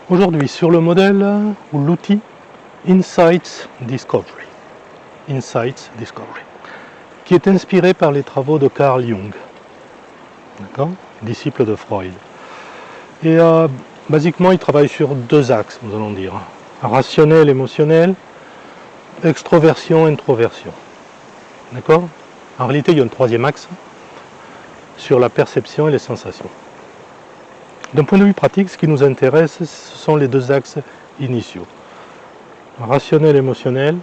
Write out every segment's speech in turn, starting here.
Aujourd'hui, sur le modèle ou l'outil Insights Discovery, qui est inspiré par les travaux de Carl Jung, disciple de Freud. Et basiquement, il travaille sur deux axes, nous allons dire, rationnel, émotionnel, extroversion, introversion. D'accord? En réalité, il y a un troisième axe sur la perception et les sensations. D'un point de vue pratique, ce qui nous intéresse, ce sont les deux axes initiaux. Rationnel, émotionnel,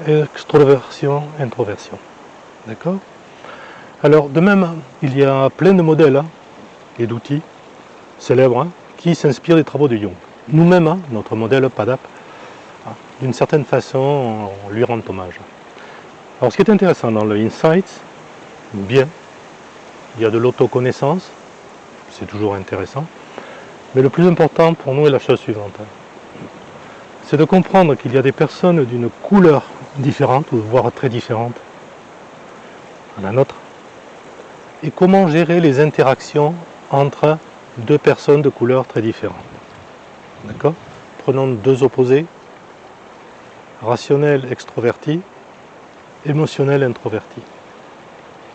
extroversion, introversion. D'accord? Alors, de même, il y a plein de modèles et d'outils célèbres qui s'inspirent des travaux de Jung. Nous-mêmes, notre modèle PADAP, d'une certaine façon, on lui rend hommage. Alors, ce qui est intéressant dans le Insights, bien, il y a de l'autoconnaissance, c'est toujours intéressant, mais le plus important pour nous est la chose suivante. C'est de comprendre qu'il y a des personnes d'une couleur différente, voire très différente à la nôtre, et comment gérer les interactions entre deux personnes de couleurs très différentes. D'accord? Prenons deux opposés, rationnel extroverti, émotionnel introverti.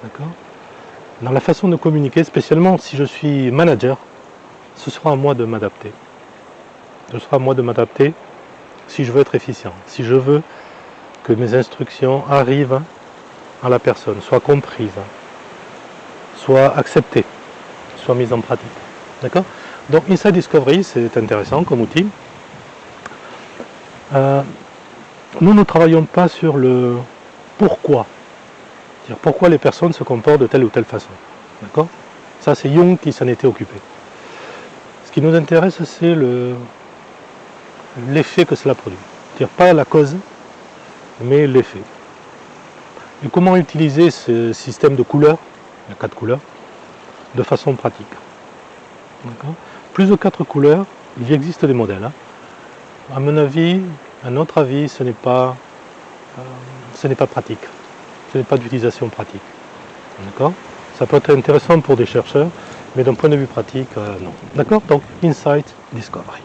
D'accord? Dans la façon de communiquer, spécialement si je suis manager, ce sera à moi de m'adapter. Ce sera à moi de m'adapter si je veux être efficient, si je veux que mes instructions arrivent à la personne, soient comprises, soient acceptées, soient mises en pratique. D'accord? Donc Insight Discovery, c'est intéressant comme outil. Nous ne travaillons pas sur le pourquoi. C'est-à-dire pourquoi les personnes se comportent de telle ou telle façon. D'accord? Ça, c'est Jung qui s'en était occupé. Ce qui nous intéresse, c'est l'effet que cela produit. C'est-à-dire pas la cause, mais l'effet. Et comment utiliser ce système de couleurs, il y a 4 couleurs, de façon pratique. Plus de 4 couleurs, il existe des modèles. À mon avis, à notre avis, ce n'est pas pratique. Ce n'est pas d'utilisation pratique. D'accord? Ça peut être intéressant pour des chercheurs, mais d'un point de vue pratique, non. D'accord? Donc, Insight Discovery.